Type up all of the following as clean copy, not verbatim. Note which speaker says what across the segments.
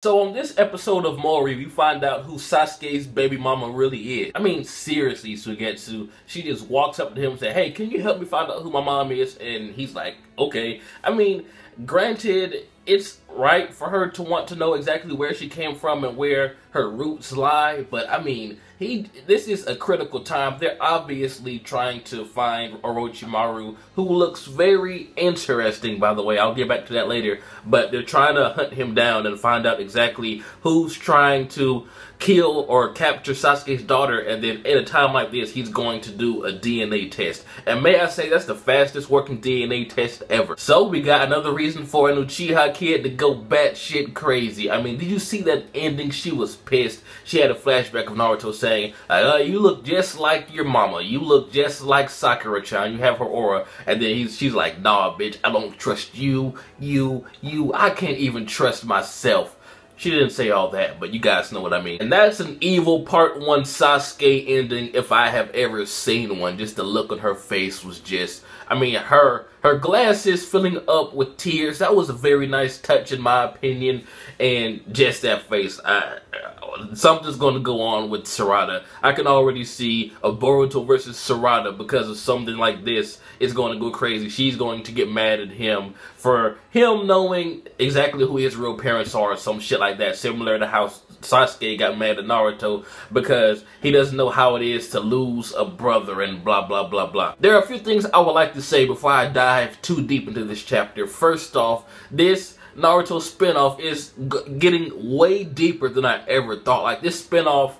Speaker 1: So on this episode of Mori, we find out who Sasuke's baby mama really is. I mean, seriously, Sugetsu. She just walks up to him and says, "Hey, can you help me find out who my mom is?" And he's like, "Okay." I mean, granted, it's right for her to want to know exactly where she came from and where her roots lie, but I mean, this is a critical time. They're obviously trying to find Orochimaru, who looks very interesting, by the way. I'll get back to that later, but they're trying to hunt him down and find out exactly who's trying to kill or capture Sasuke's daughter, and then at a time like this, he's going to do a DNA test. And may I say, that's the fastest working DNA test ever. So we got another reason for an Uchiha kid to go batshit crazy. I mean, did you see that ending? She was pissed. She had a flashback of Naruto saying, you look just like your mama. You look just like Sakura-chan. You have her aura. And then she's like, "Nah, bitch, I don't trust you. I can't even trust myself." She didn't say all that, but you guys know what I mean. And that's an evil part 1 Sasuke ending if I have ever seen one. Just the look on her face was just, I mean, her glasses filling up with tears. That was a very nice touch in my opinion. And just that face, something's going to go on with Sarada. I can already see a Boruto versus Sarada because of something like this. It's going to go crazy. She's going to get mad at him for him knowing exactly who his real parents are or some shit like that. Similar to how Sasuke got mad at Naruto because he doesn't know how it is to lose a brother and blah blah blah blah. There are a few things I would like to say before I dive too deep into this chapter. First off, this Naruto spinoff is getting way deeper than I ever thought. Like, this spinoff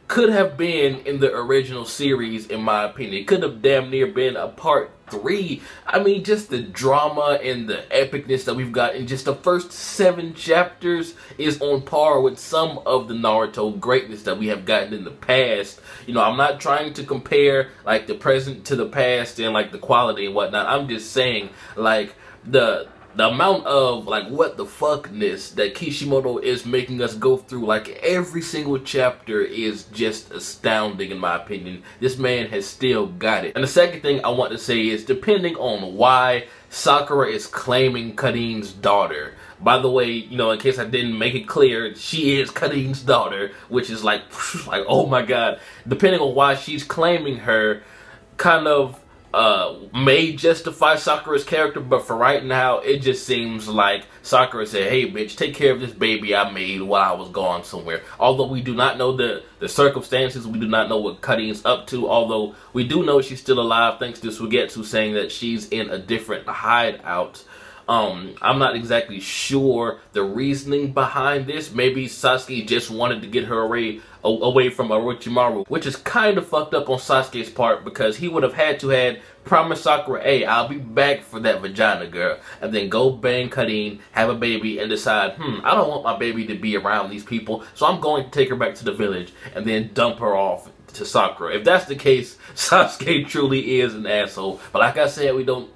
Speaker 1: could have been in the original series, in my opinion. It could have damn near been a part 3. I mean, just the drama and the epicness that we've got in just the first 7 chapters is on par with some of the Naruto greatness that we have gotten in the past. You know, I'm not trying to compare, like, the present to the past and, like, the quality and whatnot. I'm just saying, like, the amount of, like, what the fuckness that Kishimoto is making us go through, like, every single chapter is just astounding in my opinion. This man has still got it. And the second thing I want to say is, depending on why Sakura is claiming Karin's daughter. By the way, you know, in case I didn't make it clear, she is Karin's daughter, which is like oh my god. Depending on why she's claiming her, kind of may justify Sakura's character, but for right now, it just seems like Sakura said, "Hey bitch, take care of this baby I made while I was gone somewhere." Although we do not know the circumstances, we do not know what Karin's up to, although we do know she's still alive thanks to Sugetsu saying that she's in a different hideout. I'm not exactly sure the reasoning behind this. Maybe Sasuke just wanted to get her away from Orochimaru, which is kind of fucked up on Sasuke's part because he would have had to had promised Sakura, "Hey, I'll be back for that vagina, girl," and then go bang Karin, have a baby, and decide, I don't want my baby to be around these people, so I'm going to take her back to the village and then dump her off to Sakura. If that's the case, Sasuke truly is an asshole. But like I said, we don't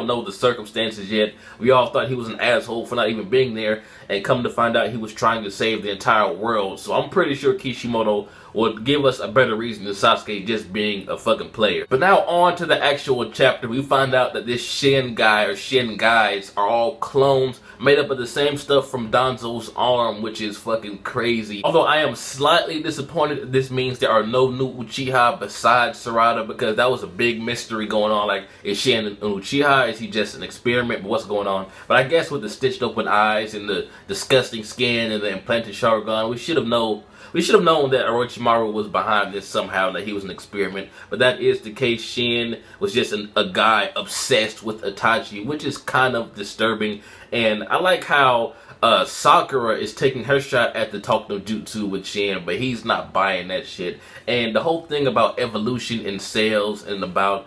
Speaker 1: know the circumstances yet. We all thought he was an asshole for not even being there, and come to find out he was trying to save the entire world. So I'm pretty sure Kishimoto would give us a better reason than Sasuke just being a fucking player. But now on to the actual chapter. We find out that this Shin guy or Shin guys are all clones made up of the same stuff from Danzo's arm, which is fucking crazy. Although I am slightly disappointed that this means there are no new Uchiha besides Sarada, because that was a big mystery going on. Like, is Shin an Uchiha? Is he just an experiment? But what's going on? But I guess with the stitched open eyes and the disgusting skin and the implanted Sharingan, we should have known that Orochimaru was behind this somehow, that he was an experiment. But that is the case. Shin was just a guy obsessed with Itachi, which is kind of disturbing. And I like how Sakura is taking her shot at the talk no jutsu with Shin, but he's not buying that shit. And the whole thing about evolution in cells and about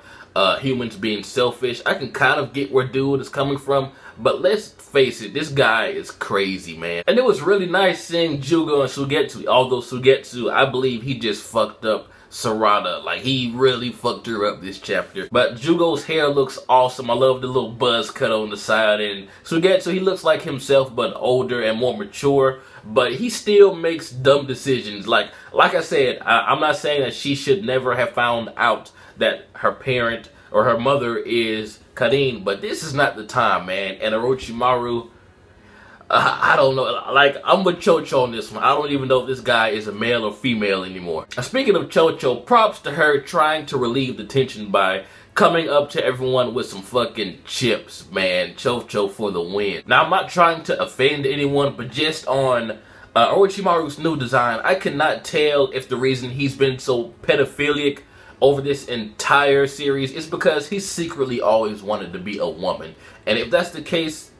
Speaker 1: humans being selfish, I can kind of get where dude is coming from, but let's face it, this guy is crazy, man. And it was really nice seeing Jugo and Sugetsu, although Sugetsu, I believe he just fucked up Sarada. Like, he really fucked her up this chapter. But Jugo's hair looks awesome. I love the little buzz cut on the side. And Sugetsu, he looks like himself, but older and more mature. But he still makes dumb decisions. Like I said, I'm not saying that she should never have found out that her parent or her mother is Karin, but this is not the time, man. And Orochimaru, I don't know. Like, I'm with Chocho on this one. I don't even know if this guy is a male or female anymore. Speaking of Chocho, props to her trying to relieve the tension by coming up to everyone with some fucking chips, man. Chocho for the win. Now, I'm not trying to offend anyone, but just on Orochimaru's new design, I cannot tell if the reason he's been so pedophilic over this entire series is because he secretly always wanted to be a woman. And if that's the case,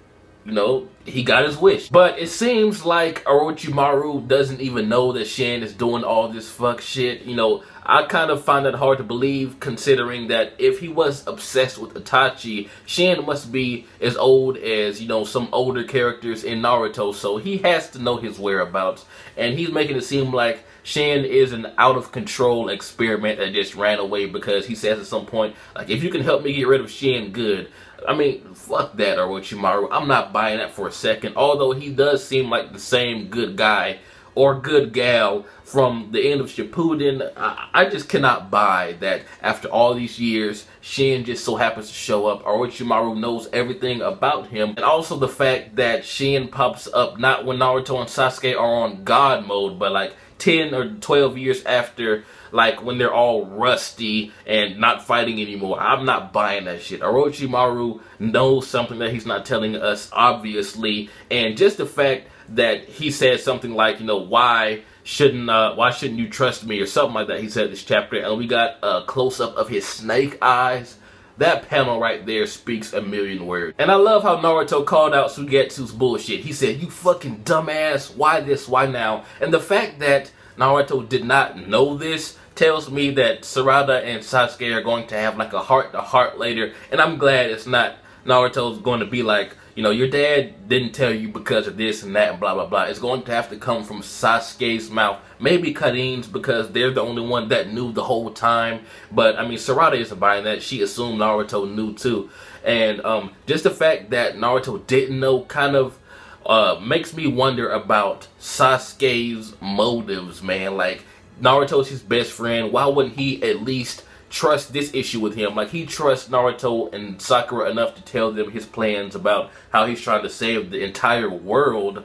Speaker 1: you know, he got his wish. But it seems like Orochimaru doesn't even know that Shin is doing all this fuck shit. You know, I kind of find that hard to believe, considering that if he was obsessed with Itachi, Shin must be as old as, you know, some older characters in Naruto. So he has to know his whereabouts. And he's making it seem like Shin is an out-of-control experiment that just ran away because he says at some point, like, if you can help me get rid of Shin, good. I mean, fuck that, Orochimaru. I'm not buying that for a second. Although he does seem like the same good guy or good gal from the end of Shippuden, I just cannot buy that after all these years, Shin just so happens to show up. Orochimaru knows everything about him. And also the fact that Shin pops up not when Naruto and Sasuke are on God mode, but like 10 or 12 years after, like when they're all rusty and not fighting anymore. I'm not buying that shit. Orochimaru knows something that he's not telling us, obviously. And just the fact that he said something like, you know, why shouldn't you trust me, or something like that he said this chapter. And we got a close-up of his snake eyes. That panel right there speaks a million words. And I love how Naruto called out Suigetsu's bullshit. He said, you fucking dumbass, why this, why now? And the fact that Naruto did not know this tells me that Sarada and Sasuke are going to have like a heart-to-heart later. And I'm glad it's not Naruto's going to be like, you know, your dad didn't tell you because of this and that and blah, blah, blah. It's going to have to come from Sasuke's mouth. Maybe Karin's, because they're the only one that knew the whole time. But, I mean, Sarada isn't buying that. She assumed Naruto knew, too. And just the fact that Naruto didn't know kind of makes me wonder about Sasuke's motives, man. Like, Naruto's his best friend. Why wouldn't he at least trust this issue with him? Like, he trusts Naruto and Sakura enough to tell them his plans about how he's trying to save the entire world.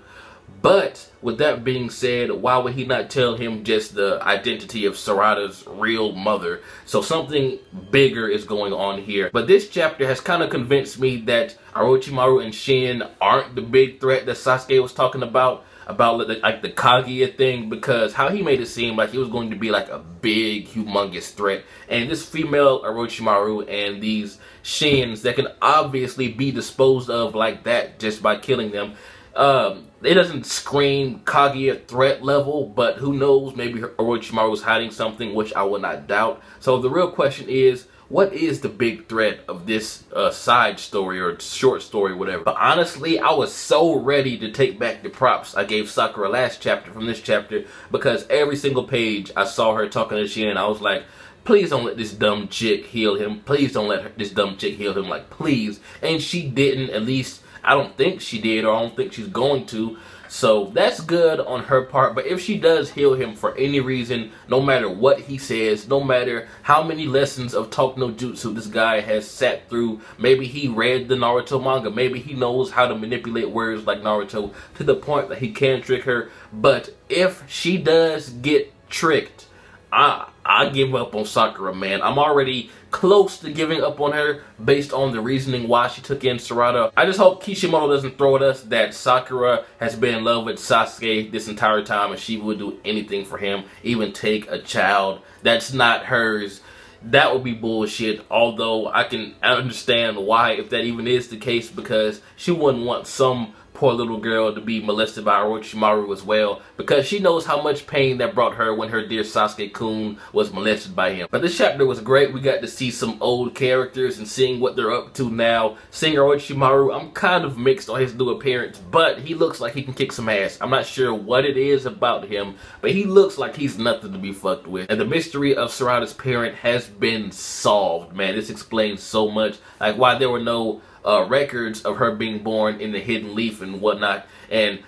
Speaker 1: But with that being said, why would he not tell him just the identity of Sarada's real mother? So something bigger is going on here. But this chapter has kind of convinced me that Orochimaru and Shin aren't the big threat that Sasuke was talking about like the Kaguya thing, because how he made it seem like he was going to be like a big, humongous threat. And this female Orochimaru and these Shins that can obviously be disposed of like that just by killing them, it doesn't scream Kaguya threat level, but who knows, maybe Orochimaru's hiding something, which I will not doubt. So the real question is, what is the big threat of this side story or short story, whatever? But honestly, I was so ready to take back the props I gave Sakura last chapter from this chapter, because every single page I saw her talking to Shin, I was like, please don't let this dumb chick heal him. Please don't let this dumb chick heal him. Like, please. And she didn't. At least I don't think she did, or I don't think she's going to. So that's good on her part. But if she does heal him for any reason, no matter what he says, no matter how many lessons of talk no jutsu this guy has sat through, maybe he read the Naruto manga, maybe he knows how to manipulate words like Naruto to the point that he can trick her. But if she does get tricked, I give up on Sakura, man. I'm already close to giving up on her based on the reasoning why she took in Sarada. I just hope Kishimoto doesn't throw at us that Sakura has been in love with Sasuke this entire time and she would do anything for him, even take a child that's not hers. That would be bullshit, although I can understand why, if that even is the case, because she wouldn't want some poor little girl to be molested by Orochimaru as well, because she knows how much pain that brought her when her dear Sasuke-kun was molested by him. But this chapter was great. We got to see some old characters and seeing what they're up to now. Seeing Orochimaru, I'm kind of mixed on his new appearance, but he looks like he can kick some ass. I'm not sure what it is about him, but he looks like he's nothing to be fucked with. And the mystery of Sarada's parent has been solved, man. This explains so much, like why there were no records of her being born in the Hidden Leaf and whatnot. And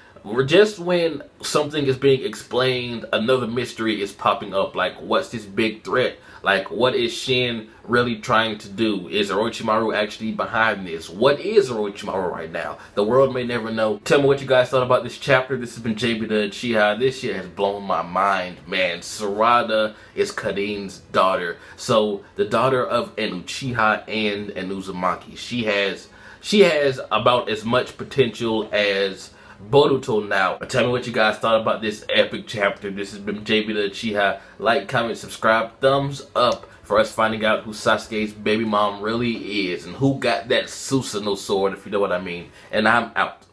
Speaker 1: just when something is being explained, another mystery is popping up. Like, what's this big threat? Like, what is Shin really trying to do? Is Orochimaru actually behind this? What is Orochimaru right now? The world may never know. Tell me what you guys thought about this chapter. This has been jbDAuchiha. This shit has blown my mind, man. Sarada is Kadin's daughter. So, the daughter of an Uchiha and an Uzumaki. She has about as much potential as Boruto now. Tell me what you guys thought about this epic chapter. This has been jbDAuchiha. Like, comment, subscribe, thumbs up for us finding out who Sasuke's baby mom really is and who got that Susanoo sword, if you know what I mean. And I'm out.